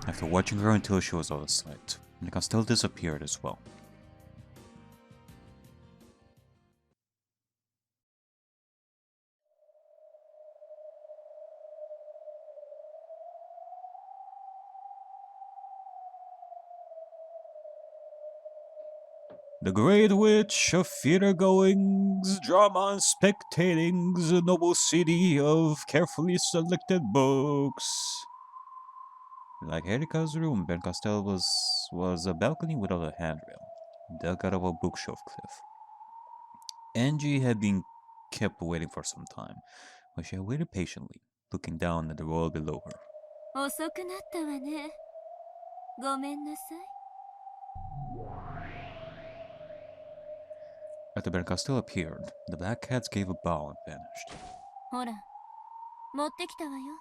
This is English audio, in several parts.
After watching her until she was out of sight, Nika still disappeared as well. The Great Witch of theater-goings, drama and spectatings, a noble city of carefully selected books. Like Erika's room, Ben Castell was a balcony without a handrail, dug out of a bookshelf cliff. Angie had been kept waiting for some time, but she had waited patiently, looking down at the world below her. 遅くなったわね。ごめんなさい。 After Ben Castell appeared, the black cats gave a bow and vanished. ほら、持ってきたわよ。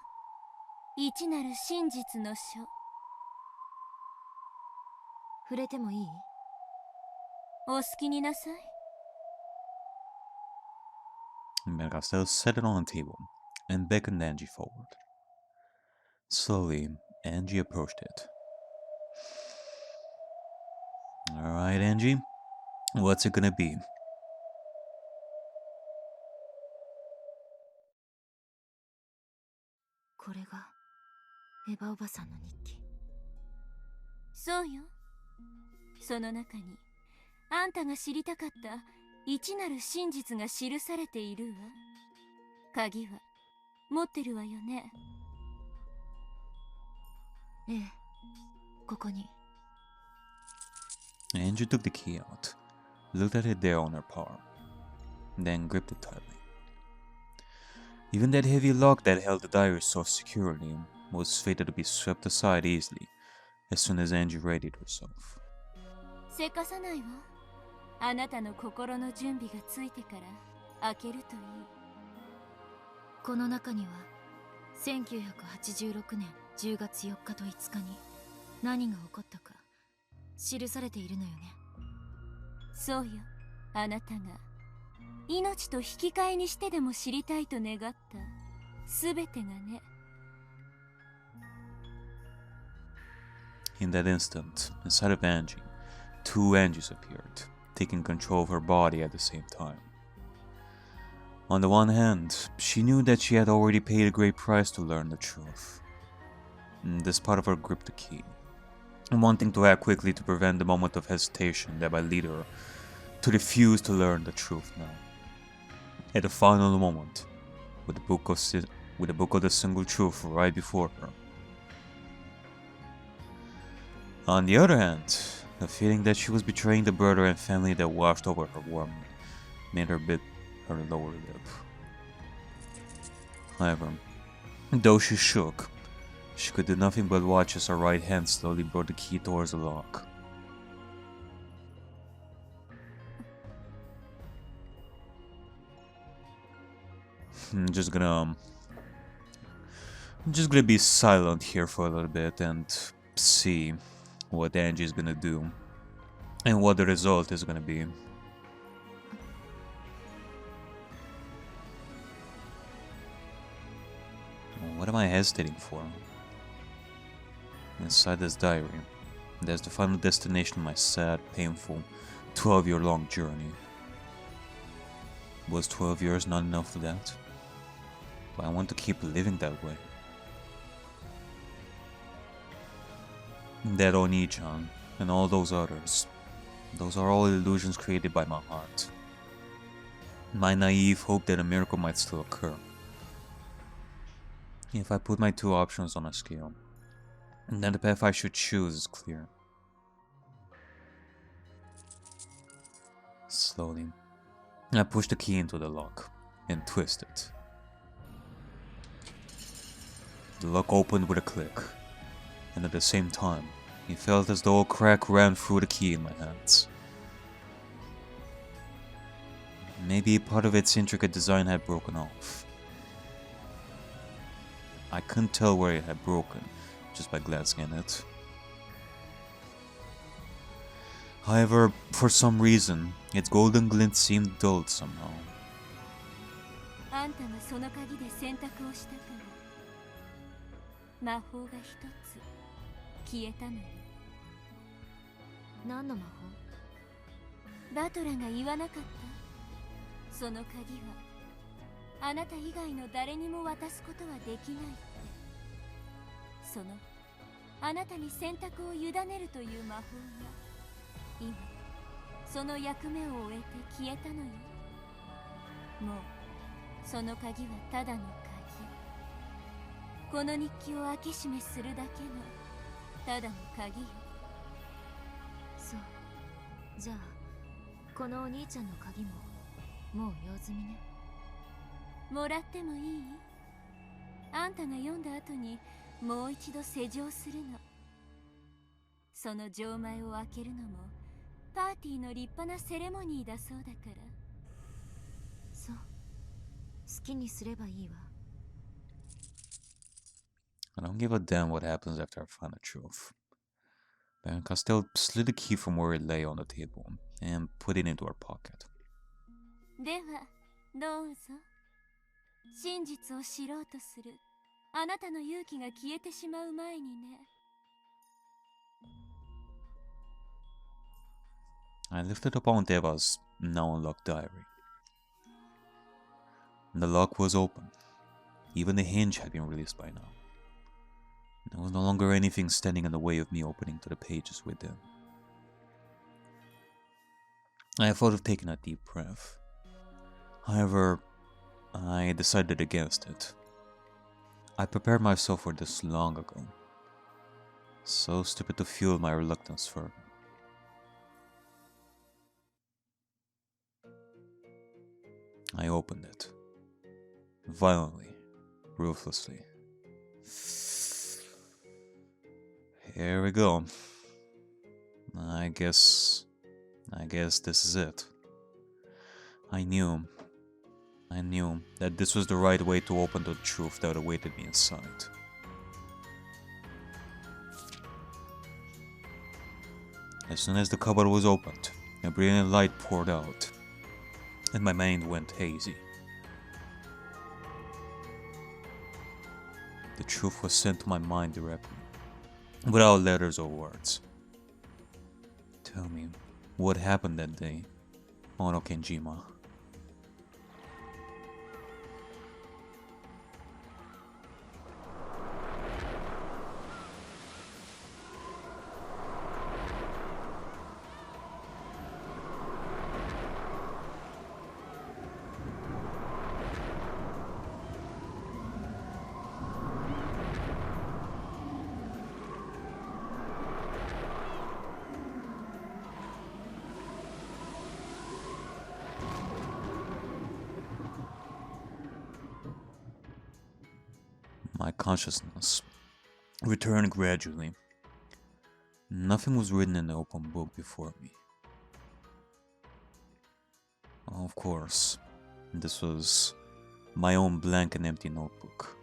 一なる真実の書。触れてもいい？お好きになさい。 Ben Castell set it on the table and beckoned Angie forward. Slowly, Angie approached it. Alright, Angie, what's it gonna be? これがエヴァおばさんの日記。そうよ。その中にあんたが知りたかった一なる真実が記されているわ。鍵は持ってるわよね。ええ、ここに。Angie took the key out, looked at it there on her palm, then gripped it tightly. Even that heavy lock that held the diary so securely was fated to be swept aside easily as soon as Angie readied herself. せかさないわ。あなたの心の準備がついてから開けるといい。この中には1986年10月4日と5日に何が起こったか記されているのよね。そうよ。あなたが命と引き換えにしてでも知りたいと願ったすべてがね。 In that instant, inside of Angie, two Angies appeared, taking control of her body at the same time. On the one hand, she knew that she had already paid a great price to learn the truth. This part of her gripped the key, wanting to act quickly to prevent the moment of hesitation that might lead her to refuse to learn the truth now. At the final moment, with the book of the single truth right before her. On the other hand, the feeling that she was betraying the brother and family that washed over her warmly made her bit her lower lip. However, though she shook, she could do nothing but watch as her right hand slowly brought the key towards the lock. I'm just gonna be silent here for a little bit and see what Angie is gonna do and what the result is gonna be. What am I hesitating for? Inside this diary, there's the final destination of my sad, painful, 12-year-long journey. Was 12 years not enough for that? But I want to keep living that way. That Oni-chan and all those others, those are all illusions created by my heart. My naive hope that a miracle might still occur. If I put my two options on a scale, then the path I should choose is clear. Slowly, I push the key into the lock and twist it. The lock opened with a click, and at the same time, it felt as though a crack ran through the key in my hands. Maybe part of its intricate design had broken off. I couldn't tell where it had broken just by glancing at it. However, for some reason, its golden glint seemed dulled somehow. あんたがその鍵で選択をしたから魔法が一つ消えたのよ。何の魔バトラが言わなかった？その鍵はあなた以外の誰にも渡すことはできないって。そのあなたに選択を委ねるという魔法が今その役目を終えて消えたのよ。もうその鍵はただの鍵。この日記を開け閉めするだけのただの鍵よ。そう。じゃあこのお兄ちゃんの鍵ももう用済みね。もらってもいい？あんたが読んだ後にもう一度施錠するの。その錠前を開けるのもパーティーの立派なセレモニーだそうだから。そう。好きにすればいいわ。I don't give a damn what happens after I find the truth. Then Castell slid the key from where it lay on the table and put it into her pocket. ではどうぞ。真実を知ろうとするあなたの勇気が消えてしまう前にね。I lifted up Aunt Eva's now unlocked diary. The lock was open. Even the hinge had been released by now. There was no longer anything standing in the way of me opening to the pages within. I thought of taking a deep breath. However, I decided against it. I prepared myself for this long ago. So stupid to fuel my reluctance further. I opened it. Violently, ruthlessly. Here we go. I guess this is it. I knew that this was the right way to open the truth that awaited me inside. As soon as the cupboard was opened, a brilliant light poured out, and my mind went hazy. The truth was sent to my mind directly, without letters or words. Tell me, what happened that day, Ono Kenjima? My consciousness returned gradually. Nothing was written in the open book before me. Of course, this was my own blank and empty notebook.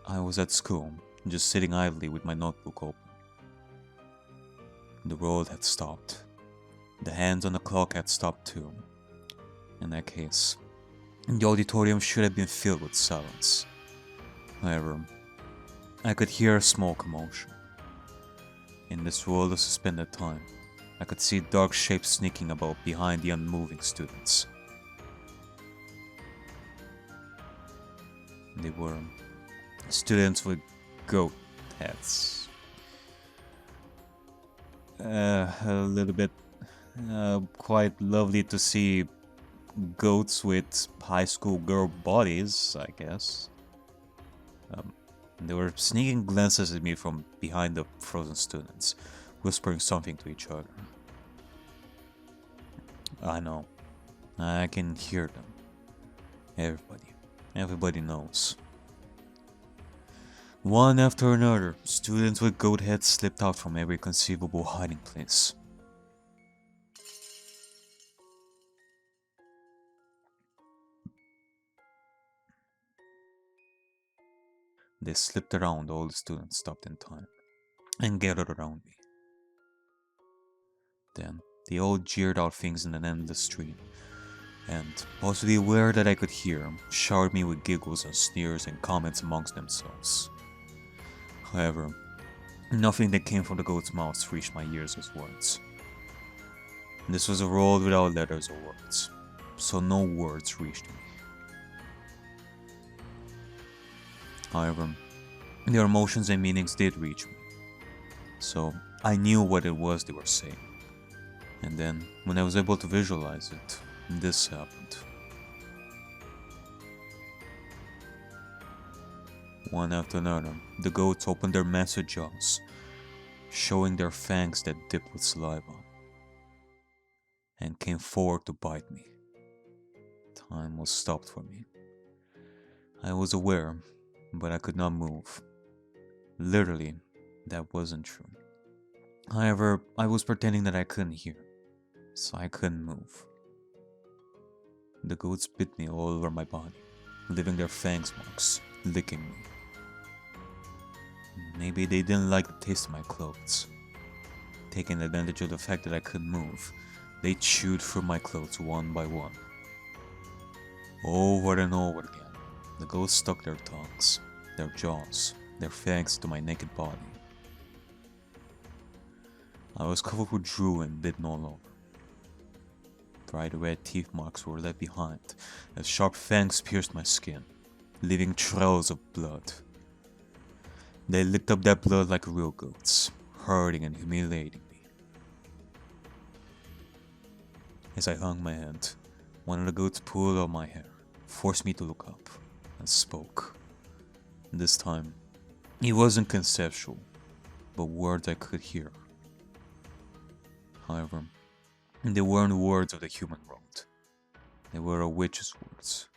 I was at school, just sitting idly with my notebook open. The world had stopped. The hands on the clock had stopped too. In that case, the auditorium should have been filled with silence. However, I could hear a small commotion. In this world of suspended time, I could see dark shapes sneaking about behind the unmoving students. They were students with goat heads. A little bit quite lovely to see goats with high school girl bodies, I guess. They were sneaking glances at me from behind the frozen students, whispering something to each other. I know. I can hear them. Everybody knows. One after another, students with goat heads slipped out from every conceivable hiding place. They slipped around, all the students stopped in time and gathered around me. Then they all jeered out things in an endless stream, and, possibly aware that I could hear, showered me with giggles and sneers and comments amongst themselves. However, nothing that came from the goat's mouth reached my ears as words. This was a world without letters or words, so no words reached me. However, their emotions and meanings did reach me, so I knew what it was they were saying. And then, when I was able to visualize it, this happened. One after another, the goats opened their massive jaws, showing their fangs that dipped with saliva, and came forward to bite me. Time was stopped for me. I was aware, but I could not move. Literally, that wasn't true. However, I was pretending that I couldn't hear, so I couldn't move. The goats bit me all over my body, leaving their fangs marks, licking me. Maybe they didn't like the taste of my clothes. Taking advantage of the fact that I couldn't move, they chewed through my clothes one by one. Over and over again, the goats stuck their tongues, their jaws, their fangs to my naked body. I was covered with drool and bitten all over. Bright red teeth marks were left behind as sharp fangs pierced my skin, leaving trails of blood. They licked up that blood like real goats, hurting and humiliating me. As I hung my head, one of the goats pulled out my hair, forced me to look up, and spoke. This time, it wasn't conceptual, but words I could hear. However, they weren't words of the human world. They were a witch's words.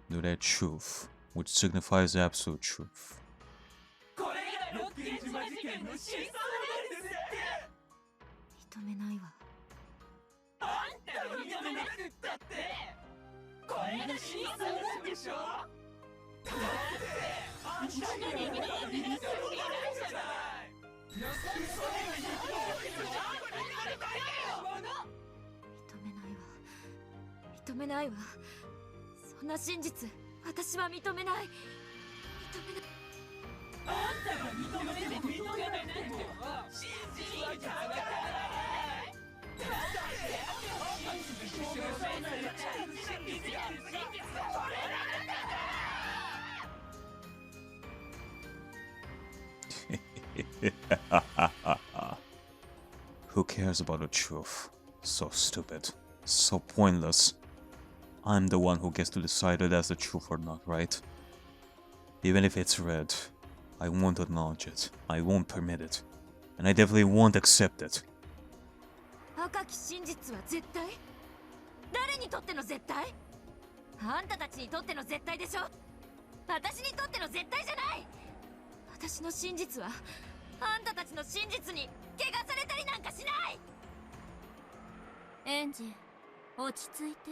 They're that truth, which signifies absolute truth. 認めないわ。あんたが認めなくったってこれが真相なんでしょだってあんたが認めないじゃない認めないわ。そんな真実、私は認めない。認めない。あんたが認めても認めないって真実は変わらないだって真実証明されない真実はこれなんだWho cares about the truth? So stupid. So pointless. I'm the one who gets to decide if that's the truth or not, right? Even if it's red, I won't acknowledge it. I won't permit it. And I definitely won't accept it. 赤き真実は絶対？誰にとっての絶対？あんたたちにとっての絶対でしょ？私にとっての絶対じゃない！私の真実はあんたたちの真実に怪我されたりなんかしない！エンジ、落ち着いて。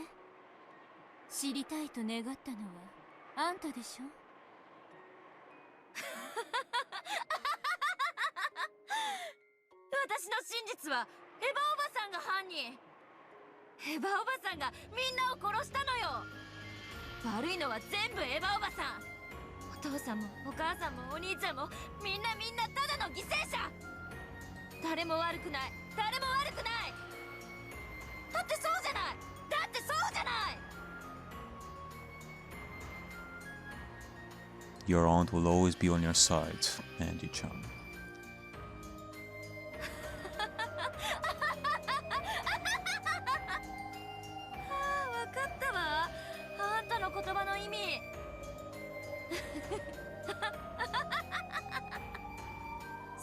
知りたいと願ったのはあんたでしょ？私の真実はエヴァおばさんが犯人。エヴァおばさんがみんなを殺したのよ。悪いのは全部エヴァおばさん。お父さんもお母さんもお兄ちゃんもみんなただの犠牲者。誰も悪くない。誰も悪くない。だってそうじゃない。だってそうじゃない。 Your aunt will always be on your side, Angie-chan. わかったわ。あんたの言葉の意味。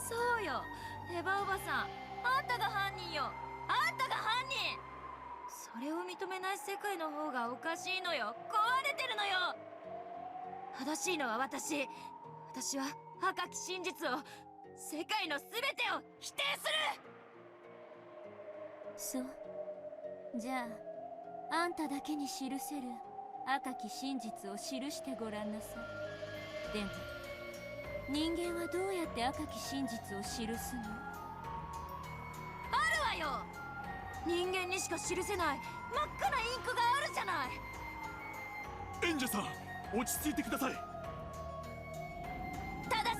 そうよ、エヴァおばさん、あんたが犯人よ。あんたが犯人。それを認めない世界の方がおかしいのよ。壊れてるのよ。正しいのは私。私は赤き真実を、世界の全てを否定する。そう。じゃあ、あんただけに記せる赤き真実を記してごらんなさい。でも、人間はどうやって赤き真実を記すの？あるわよ。人間にしか記せない真っ赤なインクがあるじゃない。エンジェさん、落ち着いてください。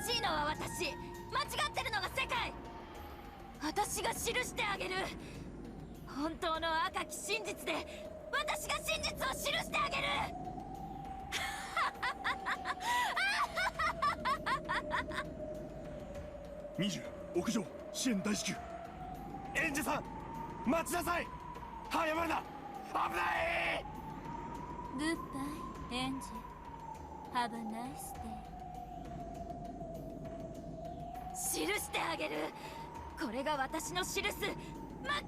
正しいのは私、間違ってるのが世界。私が記してあげる。本当の赤き真実で私が真実を記してあげる。20屋上支援大至急。演者さん待ちなさい。早まるな、危ない。グッバイエンジ。ハバナイスデ記してあげる。これが私の記す真っ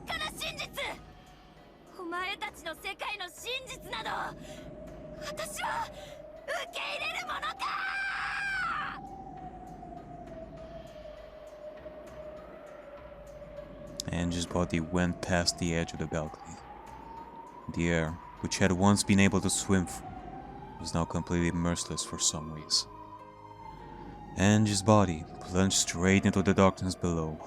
赤な真実。お前たちの世界の真実など私は受け入れるものか。Angie's body went past the edge of the balcony. The air, which had once been able to swim through, was now completely merciless for some reason. Angie's body plunged straight into the darkness below.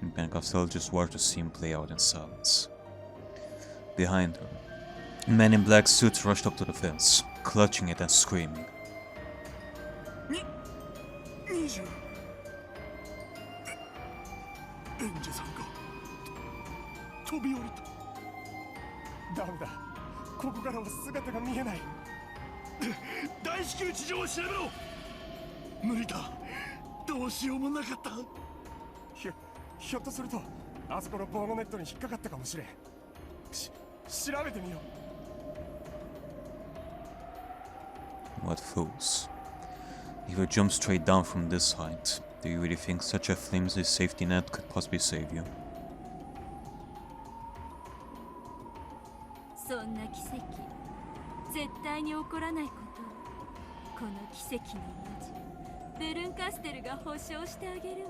Ben-Castell just watched the scene play out in silence. Behind her, men in black suits rushed up to the fence, clutching it and screaming. 20演者さんが飛び降りた。ダメだ、ここからは姿が見えない。大至急地上を調べろ。無理だ、どうしようもなかった。ひょっとするとあそこの防護ネットに引っかかったかもしれん。調べてみよう。 What fools. If you jump straight down from this height, do you really think such a flimsy safety net could possibly save you? そんな奇跡絶対に起こらないことをこの奇跡の文字ベルンカステルが保証してあげるわ。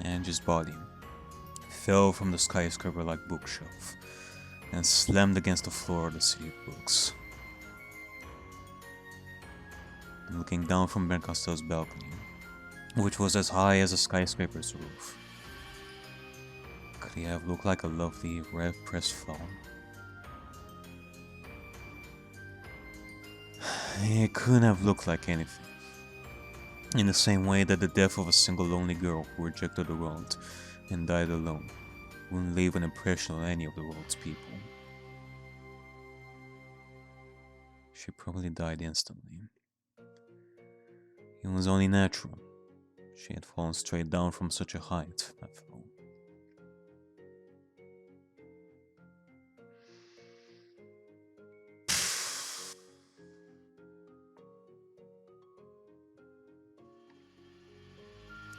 Angie's body fell from the skyscraper-like bookshelf and slammed against the floor of the city of books. Looking down from Ben-Castell's balcony, which was as high as a skyscraper's roof, could he have looked like a lovely red-pressed flower? It couldn't have looked like anything. In the same way that the death of a single lonely girl who rejected the world and died alone wouldn't leave an impression on any of the world's people. She probably died instantly. It was only natural. She had fallen straight down from such a height, after all.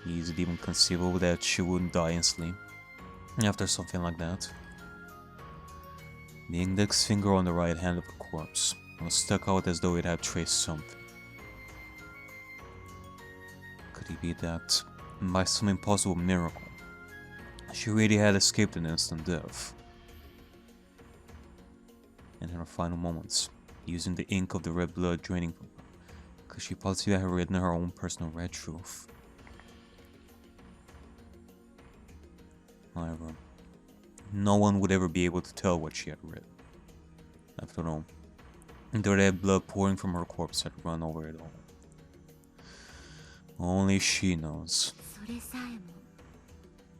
Is it even conceivable that she wouldn't die instantly after something like that? The index finger on the right hand of the corpse was stuck out as though it had traced something. Could it be that, by some impossible miracle, she really had escaped an instant death? And in her final moments, using the ink of the red blood draining from her, could she possibly have written her own personal red truth? However, no one would ever be able to tell what she had written. After all, the red blood pouring from her corpse had run over it all. Only she knows. それさえも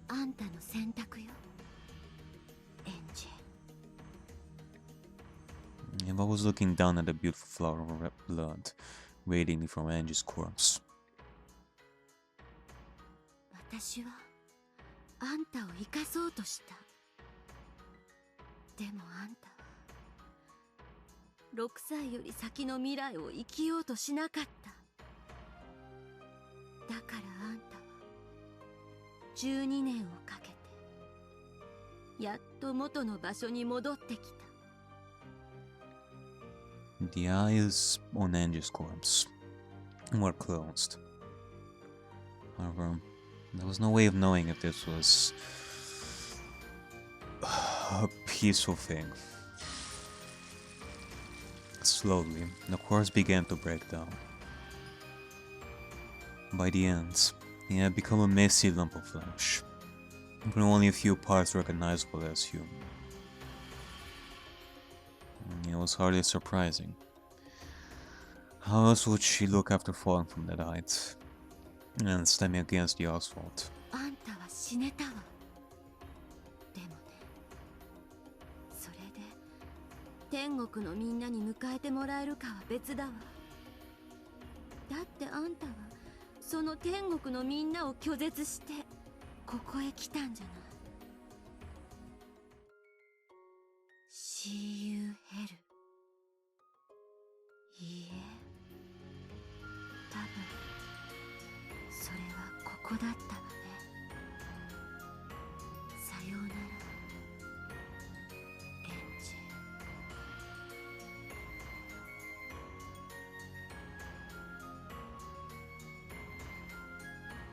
あんたの選択よ、エンジェ。 If I was looking down at the beautiful flower of red blood radiating from Angie's corpse, 私はあんたを生かそうとした。でもあんたは6歳より先の未来を生きようとしなかった。だからあんたは12年をかけてやっと元の場所に戻ってきた。 the eyes on Angie's corpse were closed. However, There was no way of knowing if this was a peaceful thing. Slowly, the course began to break down. By the end, he had become a messy lump of flesh, with only a few parts recognizable as human. It was hardly surprising. How else would she look after falling from that height and slamming against the asphalt? あんたは死ねたわ。でもね、それで天国のみんなに迎えてもらえるかは別だわ。だってあんたはその天国のみんなを拒絶してここへ来たんじゃない。See you hell。いいえ、多分それはここだったわね。さようなら、エンジ。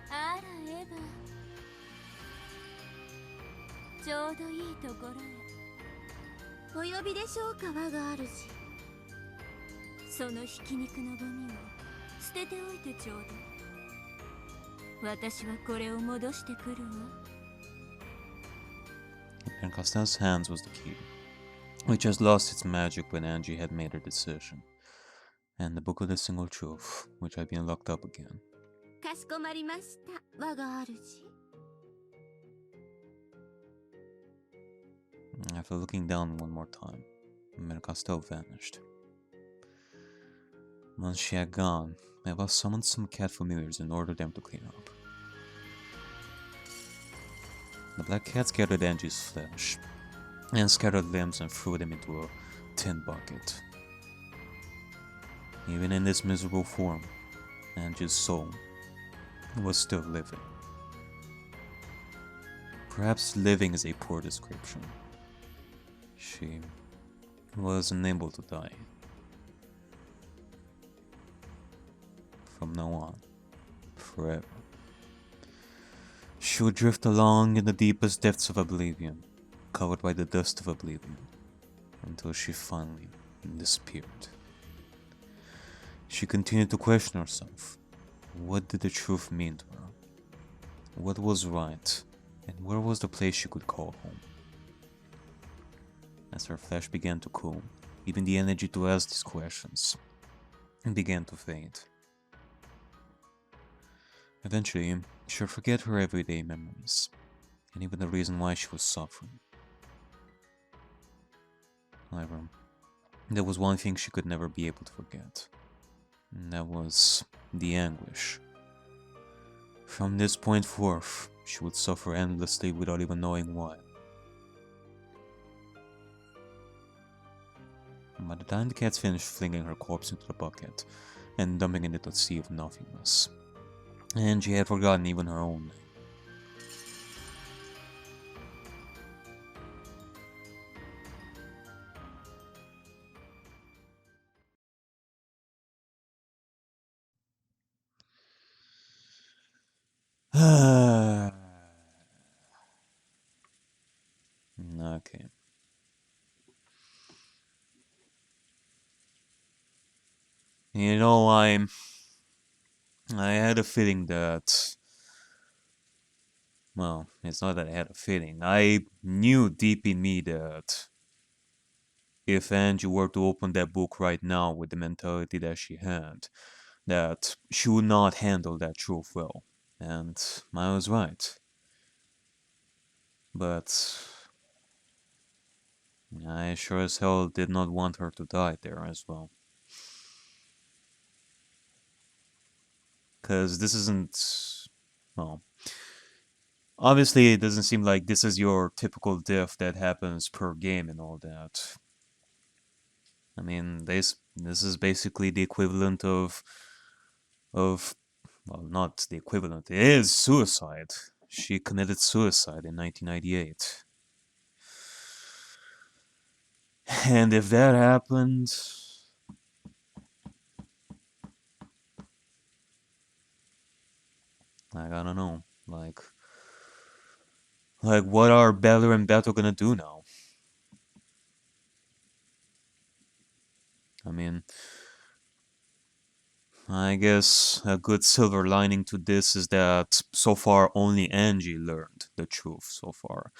あらエヴァ、ちょうどいいところへ。お呼びでしょうか、我が主。そのひき肉のゴミを捨てておいてちょうだい。私はこれを戻してくるわ。In Castell's hands was the key, which has lost its magic when Angie had made her decision, and the book of the single truth, which had been locked up again. かしこまりました、我が主。After looking down one more time, Castell vanished. Once she had gone, Eva summoned some cat familiars and ordered them to clean up. The black cat scattered Angie's flesh, and scattered limbs and threw them into a tin bucket. Even in this miserable form, Angie's soul was still living. Perhaps living is a poor description. She was unable to die. From now on, forever. She would drift along in the deepest depths of oblivion, covered by the dust of oblivion, until she finally disappeared. She continued to question herself. What did the truth mean to her? What was right, and where was the place she could call home? As her flesh began to cool, even the energy to ask these questions began to fade. Eventually, she would forget her everyday memories, and even the reason why she was suffering. However, there was one thing she could never be able to forget, and that was the anguish. From this point forth, she would suffer endlessly without even knowing why. By the time the cats finished flinging her corpse into the bucket and dumping it into the sea of nothingness, Angie had forgotten even her own name. Okay. You know, I had a feeling that, well, it's not that I had a feeling. I knew deep in me that if Angie were to open that book right now with the mentality that she had, that she would not handle that truth well. And I was right. But I sure as hell did not want her to die there as well. Because this isn't, well, obviously it doesn't seem like this is your typical death that happens per game and all that. I mean, this is basically the equivalent of, well, not the equivalent, it is suicide. She committed suicide in 1998. And if that happened, I don't know. Like, what are Beller and Beto gonna do now? I mean, I guess a good silver lining to this is that so far only Angie learned the truth so far.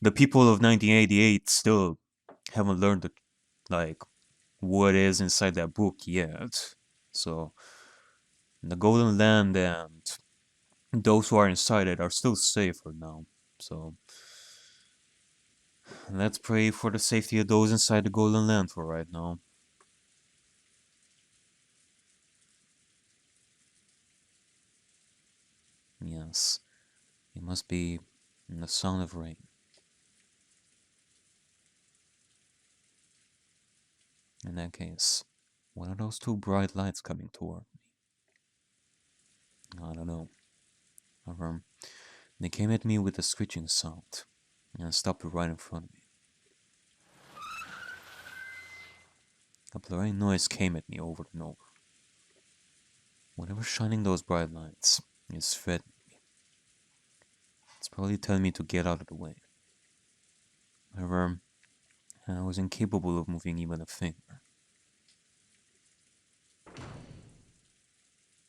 The people of 1988 still haven't learned what is inside that book yet. So the Golden Land and those who are inside it are still safer now. So let's pray for the safety of those inside the Golden Land for right now. Yes, it must be the sound of rain. In that case, what are those two bright lights coming toward me? I don't know. However, they came at me with a screeching sound and stopped right in front of me. A blurry noise came at me over and over. Whatever's shining those bright lights is threatening me. It's probably telling me to get out of the way. However, I was incapable of moving even a finger.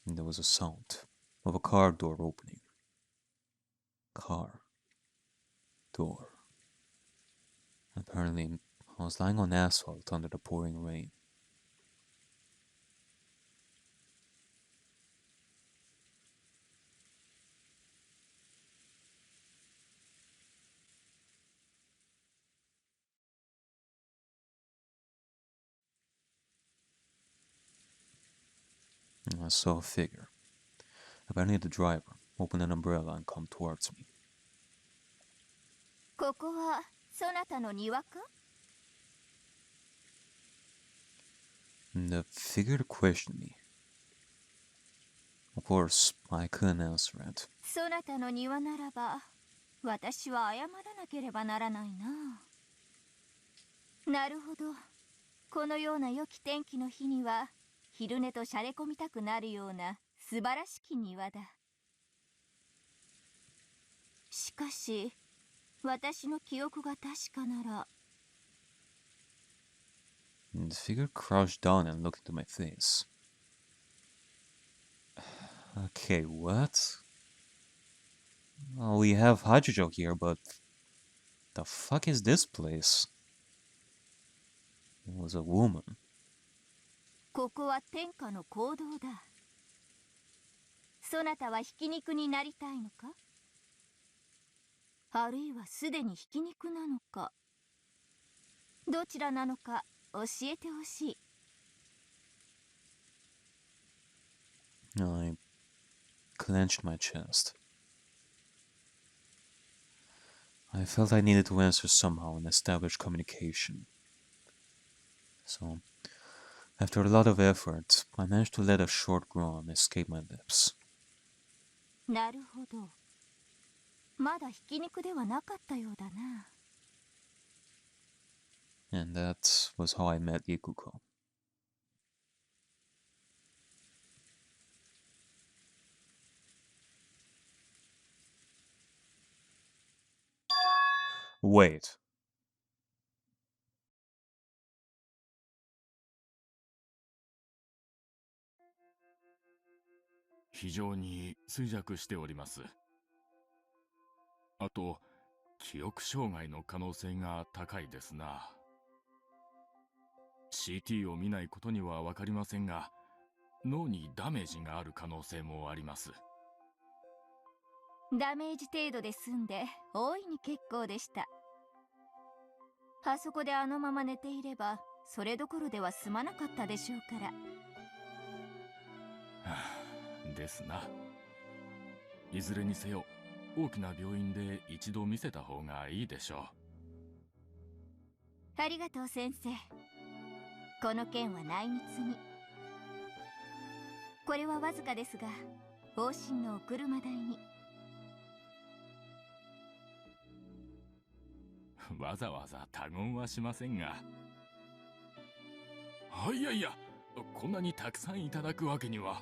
And there was a sound of a car door opening. Car door. Apparently, I was lying on asphalt under the pouring rain. I saw a figure. Apparently the driver opened an umbrella and come towards me. ここはそなたの庭か? The figure questioned me. Of course, I couldn't answer it. そなたの庭ならば、私は謝らなければならないな。なるほど。このような良き天気の日には、昼寝としゃれ込みたくなるような素晴らしき庭だ。しかし、私の記憶が確かなら。The figure crouched down and looked into my face. Okay, what? Well, we have Hachijo here, but the fuck is this place? It was a woman. ここは天下の講堂だ。そなたはひき肉になりたいのか？あるいはすでにひき肉なのか？どちらなのか教えてほしい。I clenched my chest. I felt I needed to answer somehow and establish communication. So, after a lot of effort, I managed to let a short groan escape my lips. なるほど。まだひき肉ではなかったようだな。And that was how I met Ikuko. Wait. 非常に衰弱しております。あと、記憶障害の可能性が高いですな。CT を見ないことには分かりませんが、脳にダメージがある可能性もあります。ダメージ程度で済んで大いに結構でした。あそこであのまま寝ていればそれどころでは済まなかったでしょうから。ですな。いずれにせよ大きな病院で一度見せた方がいいでしょう。ありがとう先生。この件は内密に。これはわずかですが往診のお車代に。わざわざ他言はしませんが。いやいや、こんなにたくさんいただくわけには。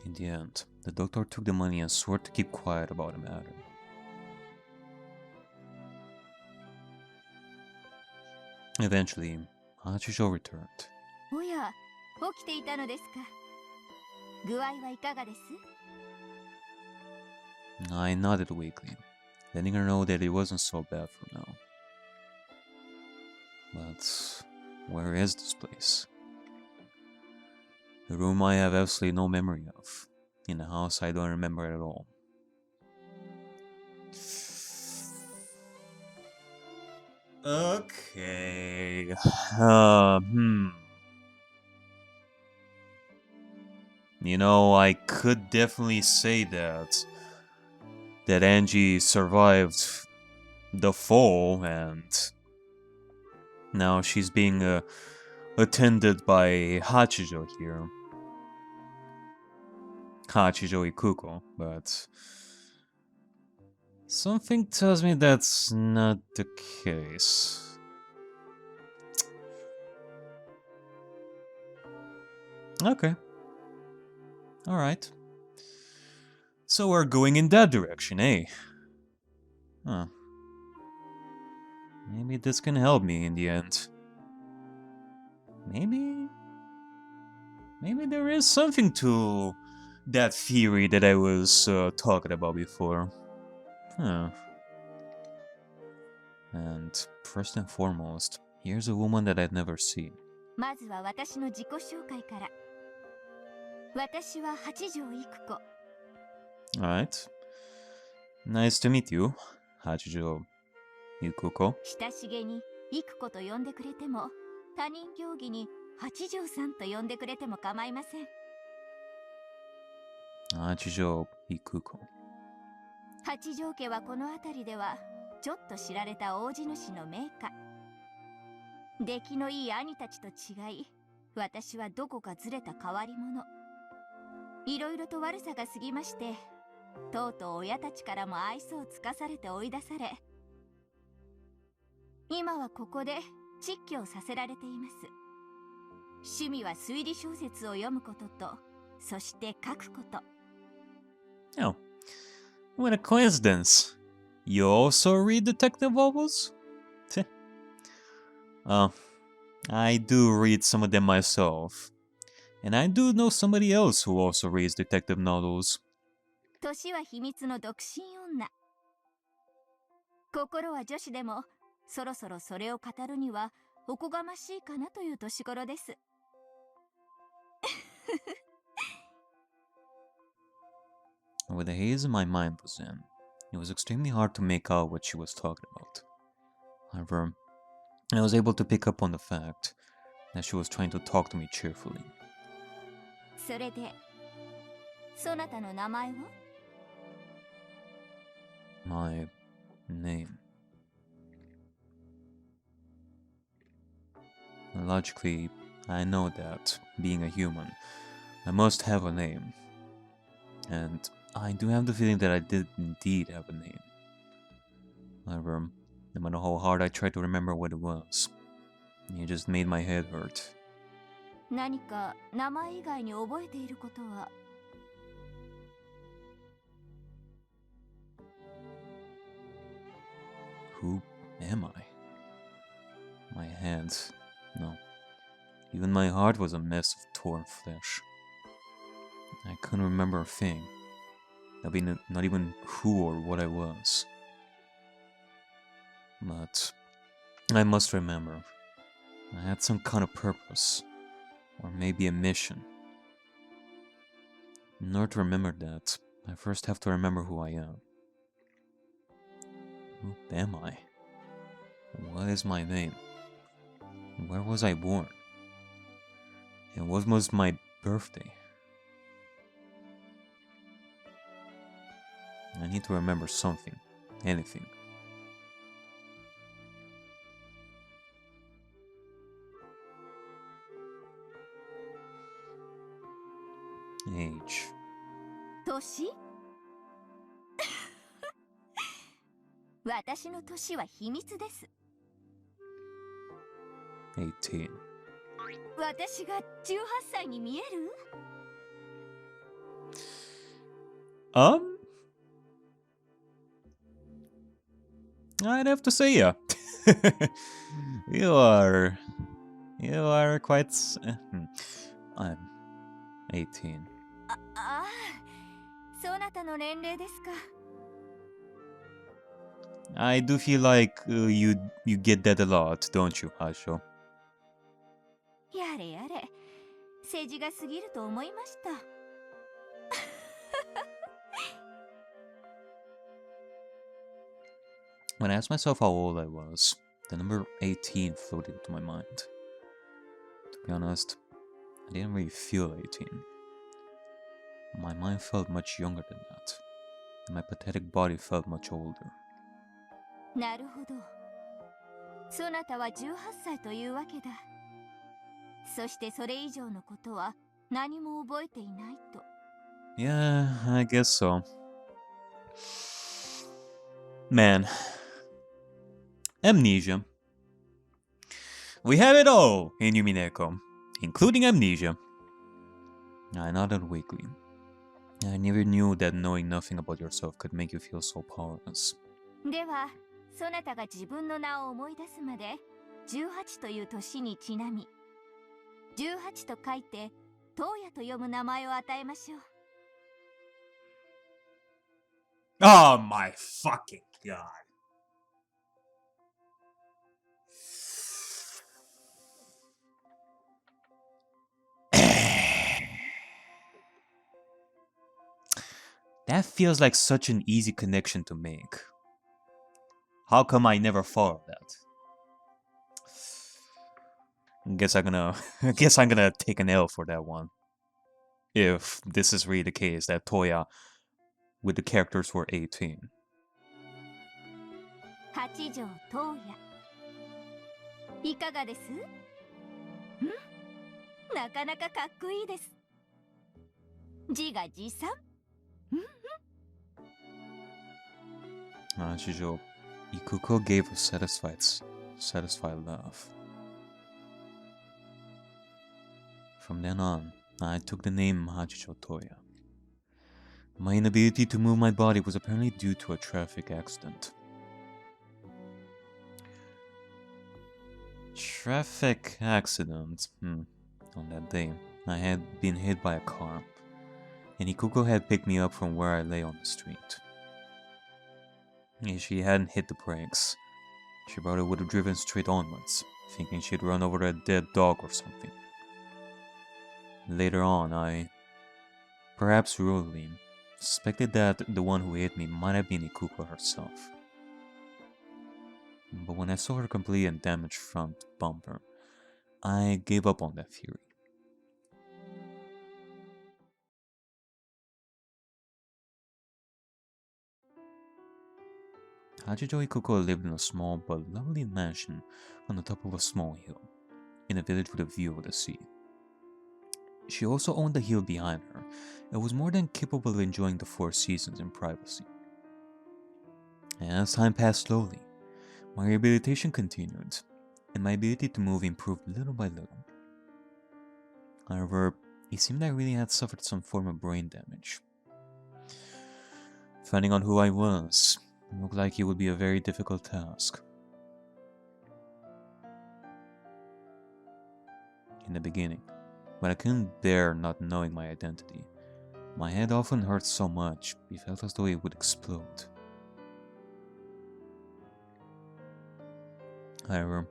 In the end, the doctor took the money and swore to keep quiet about the matter. Eventually, Hachijo returned. おや、起きていたのですか。具合はいかがです？ I nodded weakly, letting her know that it wasn't so bad for now. But where is this place? A room I have absolutely no memory of, in a house I don't remember at all. Okay. You know, I could definitely say that Angie survived the fall, and now she's being attended by Hachijo here. Hachijo Ikuko, but something tells me that's not the case. Okay. Alright. So we're going in that direction, eh? Huh. Maybe this can help me in the end. Maybe there is something to that theory that I was talking about before. Huh. And first and foremost, here's a woman that I've never seen. まずは私の自己紹介から。私は八条育子。Alright. Nice to meet you, Hachijo Ikuko. 親しげに育子と呼んでくれても、他人行儀に八条さんと呼んでくれても構いません。Hachijo Ikuko. 八条家はこの辺りではちょっと知られた大地主の名家。出来のいい兄たちと違い、私はどこかずれた変わり者。いろいろと悪さが過ぎまして、とうとう親たちからも愛想をつかされて追い出され、今はここで蟄居をさせられています。趣味は推理小説を読むことと、そして書くこと。Oh, what a coincidence. You also read detective novels? I do read some of them myself. And I do know somebody else who also reads detective novels. 年は秘密の独身女。心は女子でも、そろそろそれを語るにはおこがましいかなという年頃です。With the haze my mind was in, it was extremely hard to make out what she was talking about. However, I was able to pick up on the fact that she was trying to talk to me cheerfully. それで、そなたの名前は？ My name. Logically, I know that, being a human, I must have a name. And I do have the feeling that I did indeed have a name. However, no matter how hard I tried to remember what it was, it just made my head hurt. 何か名前以外に覚えていることは？ Who am I? My hands, no. Even my heart was a mess of torn flesh. I couldn't remember a thing. Not even who or what I was. But I must remember. I had some kind of purpose. Or maybe a mission. In order to remember that, I first have to remember who I am. Who am I? What is my name? Where was I born? And what was my birthday? I need to remember something. Anything. Age. 年？私の年は秘密です。18. 私が18歳に見える？ I'd have to say yeah. you are quite. I'm 18. ああ、そなたの年齢ですか。 I do feel like you get that a lot, don't you, Hasho? やれやれ、政治が過ぎると思いました。When I asked myself how old I was, the number 18 floated into my mind. To be honest, I didn't really feel 18. My mind felt much younger than that, and my pathetic body felt much older. なるほど。そなたは18歳というわけだ。そしてそれ以上のことは何も覚えていないと。Yeah, I guess so. Man. Amnesia. We have it all in Umineko, including amnesia. I nodded weakly. I never knew that knowing nothing about yourself could make you feel so powerless. では、そなたが自分の名を思い出すまで、18という年にちなみ、18と書いて、トウヤと読む名前を与えましょう。Oh my fucking god. That feels like such an easy connection to make. How come I never thought of that? I guess I'm gonna take an L for that one. If this is really the case, that Toya with the characters were 18. 八条トウヤ。いかがです？ん？なかなかかっこいいです。自画自賛？Chijo, Ikuko gave a satisfied laugh. From then on, I took the name Hachijo Toya. My inability to move my body was apparently due to a traffic accident. Traffic accident? On that day, I had been hit by a car, and Ikuko had picked me up from where I lay on the street. If she hadn't hit the brakes, she probably would have driven straight onwards, thinking she'd run over a dead dog or something. Later on, I, perhaps rudely, suspected that the one who hit me might have been Ikuko herself. But when I saw her complete and damaged front bumper, I gave up on that theory. Hachijo Ikuko lived in a small but lovely mansion on the top of a small hill, in a village with a view of the sea. She also owned the hill behind her, and was more than capable of enjoying the four seasons in privacy. As time passed slowly, my rehabilitation continued, and my ability to move improved little by little. However, it seemed I really had suffered some form of brain damage. Finding out who I was looked like it would be a very difficult task. In the beginning, when I couldn't bear not knowing my identity, my head often hurt so much it felt as though it would explode. However,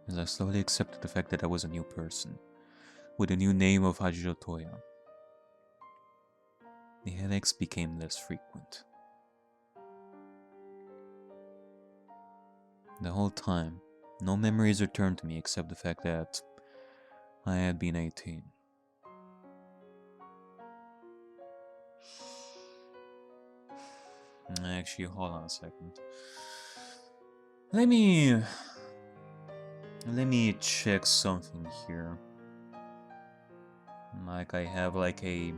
as I slowly accepted the fact that I was a new person, with the new name of Hachijo Toya, the headaches became less frequent. The whole time, no memories returned to me except the fact that I had been 18. Actually, hold on a second. Let me check something here. Like I have like a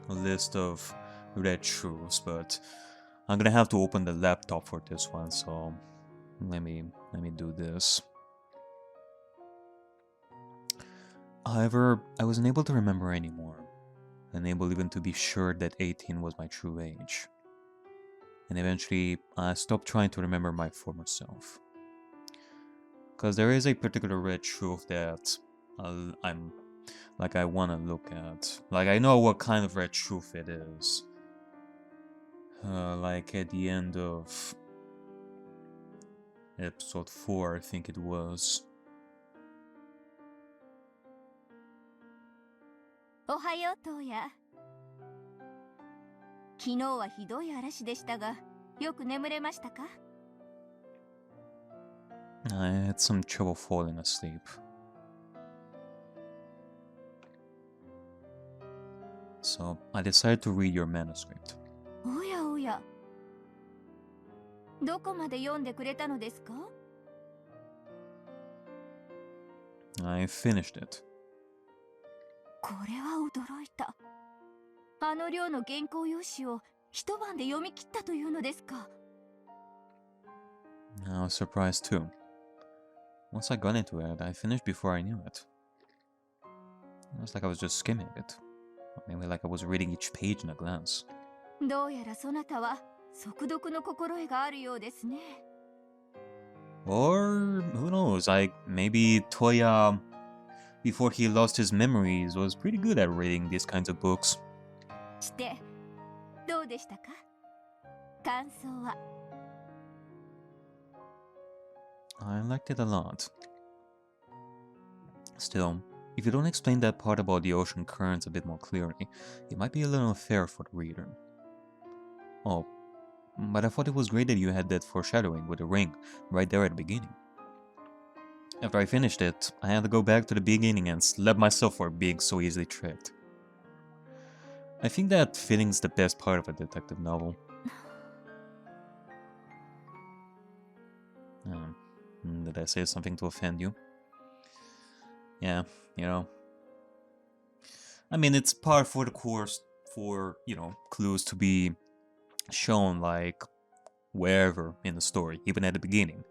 list of red truths, but I'm gonna have to open the laptop for this one, so let me do this. However, I wasn't able to remember anymore, unable even to be sure that 18 was my true age. And eventually, I stopped trying to remember my former self. Because there is a particular red truth that I want to look at. Like, I know what kind of red truth it is. Like at the end of episode 4, I think it was. おはようトウヤ。昨日はひどい嵐でしたが、よく眠れましたか？ I had some trouble falling asleep. So I decided to read your manuscript. おやおや。どこまで読んでくれたのですか？ I finished it. これは驚いた。あの量の原稿用紙を一晩で読み切ったというのですか？ I was surprised too. Once I got into it, I finished before I knew it. It was like I was just skimming it. Maybe like I was reading each page in a glance. どうやらそなたは速読の心得があるようですね。 Or, who knows, maybe Toya, before he lost his memories, was pretty good at reading these kinds of books. して、どうでしたか？感想は。 I liked it a lot. Still, if you don't explain that part about the ocean currents a bit more clearly, it might be a little unfair for the reader. Oh, but I thought it was great that you had that foreshadowing with the ring right there at the beginning. After I finished it, I had to go back to the beginning and slap myself for being so easily tricked. I think that feeling's the best part of a detective novel. Did I say something to offend you? Yeah, you know. I mean, it's par for the course for, clues to be shown, like, wherever in the story, even at the beginning.